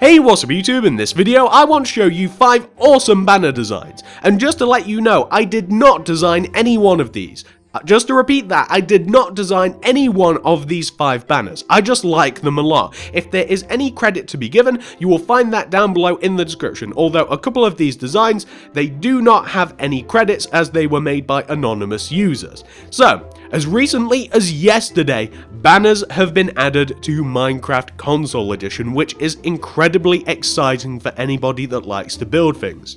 Hey, what's up YouTube? In this video I want to show you 5 awesome banner designs, and just to let you know, I did not design any one of these. Just to repeat that, I did not design any one of these 5 banners. I just like them a lot. If there is any credit to be given, you will find that down below in the description. Although a couple of these designs, they do not have any credits as they were made by anonymous users. So, as recently as yesterday, banners have been added to Minecraft Console Edition, which is incredibly exciting for anybody that likes to build things.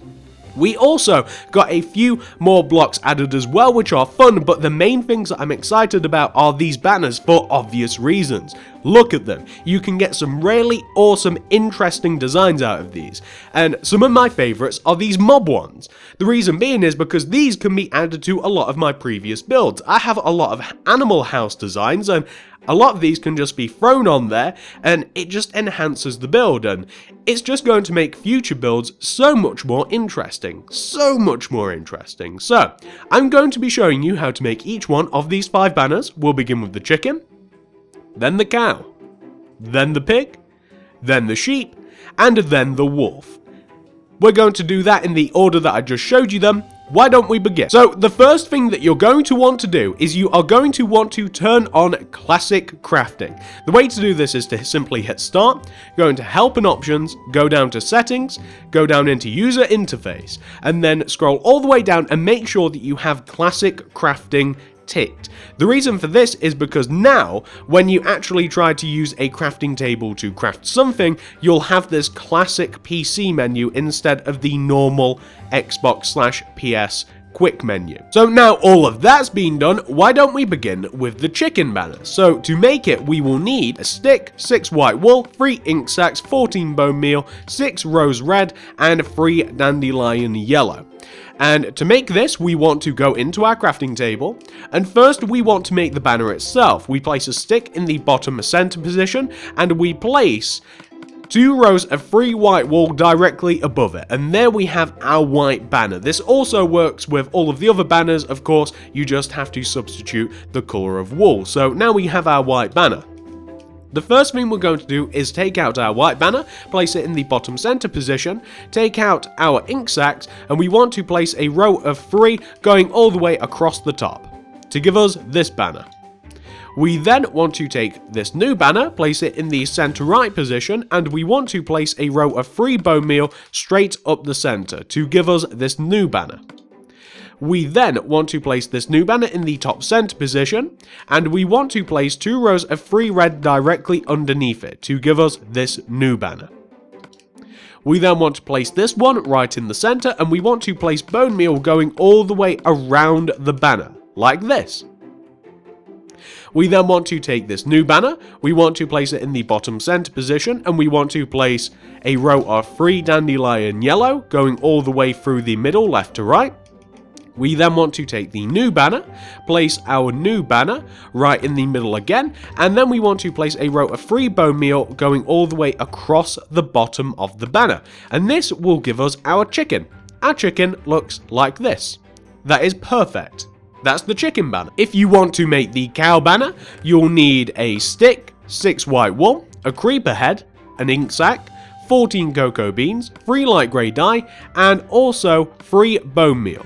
We also got a few more blocks added as well, which are fun, but the main things that I'm excited about are these banners for obvious reasons. Look at them. You can get some really awesome, interesting designs out of these. And some of my favorites are these mob ones. The reason being is because these can be added to a lot of my previous builds. I have a lot of animal house designs, and a lot of these can just be thrown on there, and it just enhances the build, and it's just going to make future builds so much more interesting. So, I'm going to be showing you how to make each one of these 5 banners. We'll begin with the chicken, then the cow, then the pig, then the sheep, and then the wolf. We're going to do that in the order that I just showed you them. Why don't we begin? So, the first thing that you're going to want to do is you are going to want to turn on classic crafting. The way to do this is to simply hit start, go into help and options, go down to settings, go down into user interface, and then scroll all the way down and make sure that you have classic crafting ticked. The reason for this is because now, when you actually try to use a crafting table to craft something, you'll have this classic PC menu instead of the normal Xbox/PS quick menu. So now all of that's been done, why don't we begin with the chicken banner? So to make it, we will need a stick, 6 white wool, 3 ink sacks, 14 bone meal, 6 rose red, and 3 dandelion yellow. And to make this, we want to go into our crafting table, and first we want to make the banner itself. We place a stick in the bottom center position, and we place 2 rows of 3 white wool directly above it, and there we have our white banner. This also works with all of the other banners, of course, you just have to substitute the color of wool. So now we have our white banner. The first thing we're going to do is take out our white banner, place it in the bottom center position, take out our ink sacks, and we want to place a row of 3 going all the way across the top to give us this banner. We then want to take this new banner, place it in the center right position, and we want to place a row of 3 bone meal straight up the center to give us this new banner. We then want to place this new banner in the top center position, and we want to place 2 rows of 3 red directly underneath it to give us this new banner. We then want to place this one right in the center, and we want to place bone meal going all the way around the banner, like this. We then want to take this new banner, we want to place it in the bottom center position, and we want to place a row of 3 dandelion yellow going all the way through the middle left to right. We then want to take the new banner, place our new banner right in the middle again, and then we want to place a row of 3 bone meal going all the way across the bottom of the banner. And this will give us our chicken. Our chicken looks like this. That is perfect. That's the chicken banner. If you want to make the cow banner, you'll need a stick, 6 white wool, a creeper head, an ink sack, 14 cocoa beans, 3 light grey dye, and also 3 bone meal.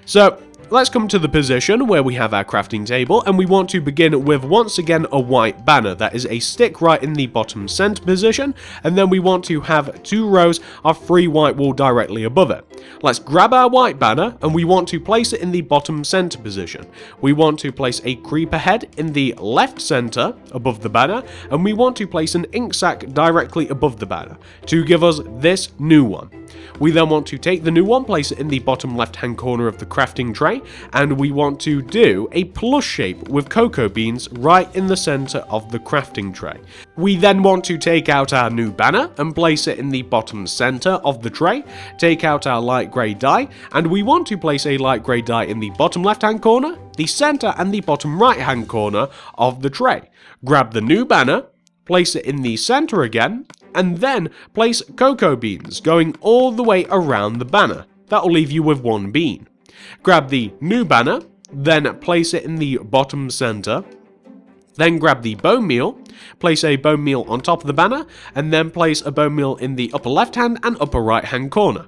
So, let's come to the position where we have our crafting table, and we want to begin with, once again, a white banner. That is a stick right in the bottom center position, and then we want to have 2 rows of 3 white wool directly above it. Let's grab our white banner, and we want to place it in the bottom center position. We want to place a creeper head in the left center above the banner, and we want to place an ink sack directly above the banner to give us this new one. We then want to take the new one, place it in the bottom left hand corner of the crafting tray, and we want to do a plus shape with cocoa beans right in the center of the crafting tray. We then want to take out our new banner and place it in the bottom center of the tray, take out our light grey dye, and we want to place a light grey dye in the bottom left hand corner, the center, and the bottom right hand corner of the tray. Grab the new banner, place it in the center again, and then place cocoa beans going all the way around the banner. That'll leave you with 1 bean. Grab the new banner, then place it in the bottom center, Then grab the bone meal, place a bone meal on top of the banner, and then place a bone meal in the upper left hand and upper right hand corner.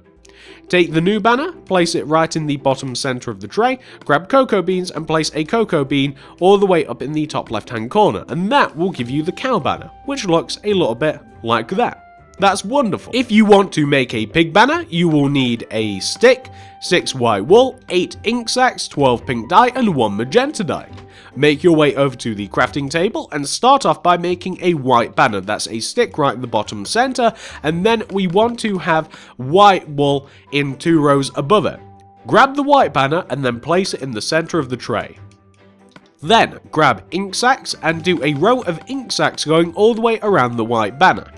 Take the new banner, place it right in the bottom center of the tray, grab cocoa beans and place a cocoa bean all the way up in the top left hand corner, and that will give you the cow banner, which looks a little bit like that. That's wonderful. If you want to make a pig banner, you will need a stick, 6 white wool, 8 ink sacs, 12 pink dye, and 1 magenta dye. Make your way over to the crafting table and start off by making a white banner. That's a stick right in the bottom center, and then we want to have white wool in 2 rows above it. Grab the white banner and then place it in the center of the tray. Then grab ink sacs and do a row of ink sacs going all the way around the white banner.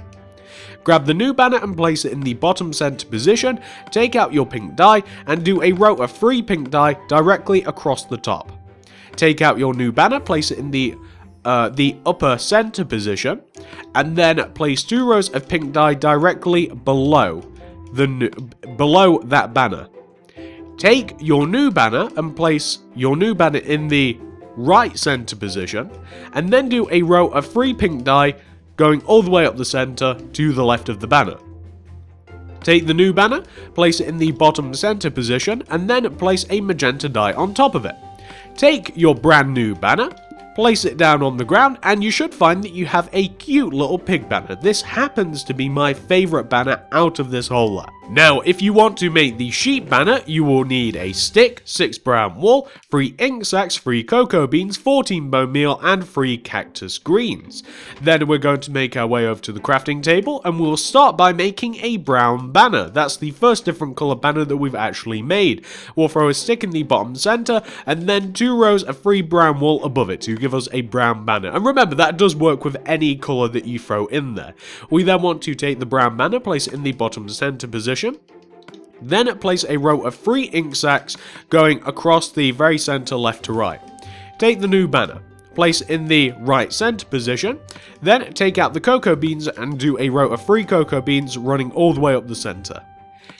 Grab the new banner and place it in the bottom center position, take out your pink dye and do a row of 3 pink dye directly across the top. Take out your new banner, place it in the upper center position, and then place 2 rows of pink dye directly below that banner. Take your new banner and place your new banner in the right center position, and then do a row of 3 pink dye going all the way up the center to the left of the banner. Take the new banner, place it in the bottom center position, and then place a magenta dye on top of it. Take your brand new banner, place it down on the ground, and you should find that you have a cute little pig banner. This happens to be my favorite banner out of this whole lot. Now, if you want to make the sheep banner, you will need a stick, 6 brown wool, 3 ink sacs, 3 cocoa beans, 14 bone meal, and 3 cactus greens. Then we're going to make our way over to the crafting table, and we'll start by making a brown banner. That's the first different color banner that we've actually made. We'll throw a stick in the bottom center, and then 2 rows of 3 brown wool above it to give us a brown banner. And remember, that does work with any color that you throw in there. We then want to take the brown banner, place it in the bottom center position. Then place a row of 3 ink sacs going across the very center left to right. Take the new banner, place it in the right center position, then take out the cocoa beans and do a row of 3 cocoa beans running all the way up the center.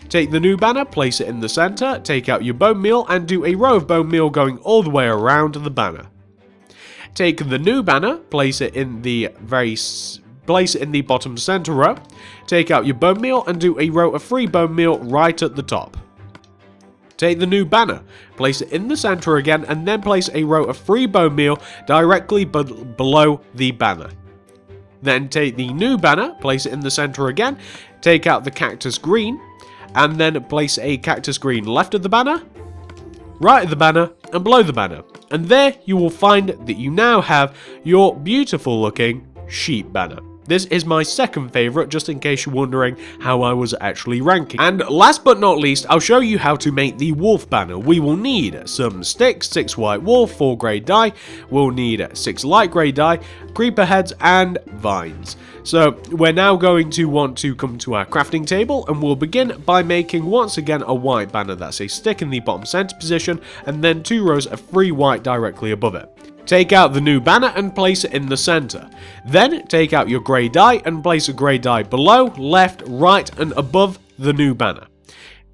Take the new banner, place it in the center, take out your bone meal and do a row of bone meal going all the way around the banner. Take the new banner, place it in the bottom center row, take out your bone meal and do a row of 3 bone meal right at the top. Take the new banner, place it in the center again and then place a row of 3 bone meal directly below the banner. Then take the new banner, place it in the center again, take out the cactus green and then place a cactus green left of the banner, right of the banner and below the banner. And there you will find that you now have your beautiful looking sheep banner. This is my second favorite, just in case you're wondering how I was actually ranking. And last but not least, I'll show you how to make the wolf banner. We will need some sticks, 6 white wool, 4 grey dye. We'll need 6 light grey dye, creeper heads, and vines. So we're now going to want to come to our crafting table, and we'll begin by making once again a white banner. That's a stick in the bottom center position, and then 2 rows of 3 white directly above it. Take out the new banner and place it in the center. Then take out your grey dye and place a grey dye below, left, right and above the new banner.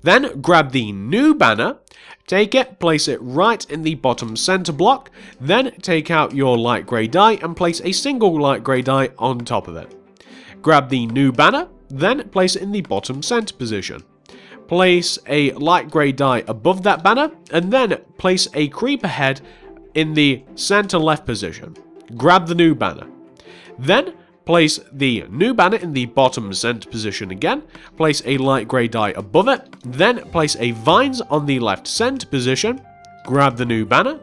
Then grab the new banner, take it, place it right in the bottom center block, then take out your light grey dye and place a single light grey dye on top of it. Grab the new banner, then place it in the bottom center position. Place a light grey dye above that banner and then place a creeper head in the center left position. Grab the new banner. Then place the new banner in the bottom center position again. Place a light grey dye above it. Then place a vines on the left center position. Grab the new banner.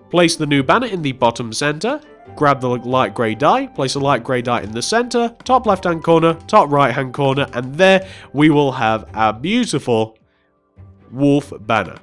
Place the new banner in the bottom center. Grab the light grey dye. Place a light grey dye in the center, top left hand corner, top right hand corner, and there we will have our beautiful wolf banner.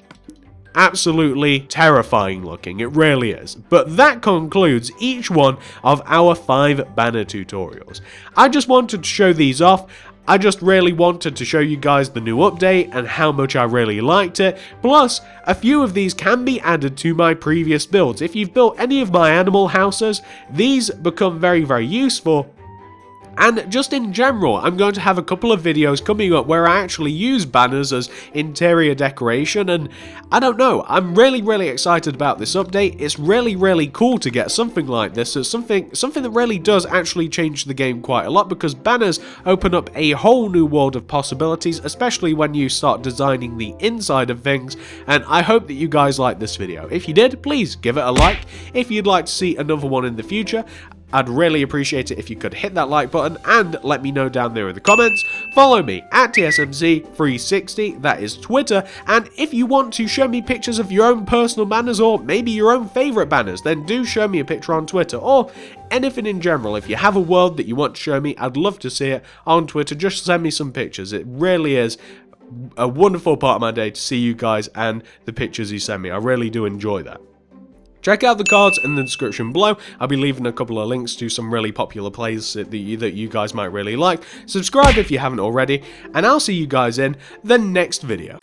Absolutely terrifying looking, it really is. But that concludes each one of our 5 banner tutorials. I just wanted to show these off. I just really wanted to show you guys the new update and how much I really liked it. Plus, a few of these can be added to my previous builds. If you've built any of my animal houses, these become very, very useful. And just in general, I'm going to have a couple of videos coming up where I actually use banners as interior decoration, and I don't know, I'm really excited about this update. It's really cool to get something like this. It's something that really does actually change the game quite a lot, because banners open up a whole new world of possibilities, especially when you start designing the inside of things, and I hope that you guys liked this video. If you did, please give it a like. If you'd like to see another one in the future, I'd really appreciate it if you could hit that like button and let me know down there in the comments. Follow me at TSMC360, that is Twitter, and if you want to show me pictures of your own personal banners or maybe your own favourite banners, then do show me a picture on Twitter, or anything in general. If you have a world that you want to show me, I'd love to see it on Twitter. Just send me some pictures. It really is a wonderful part of my day to see you guys and the pictures you send me. I really do enjoy that. Check out the cards in the description below. I'll be leaving a couple of links to some really popular plays that you guys might really like. Subscribe if you haven't already, and I'll see you guys in the next video.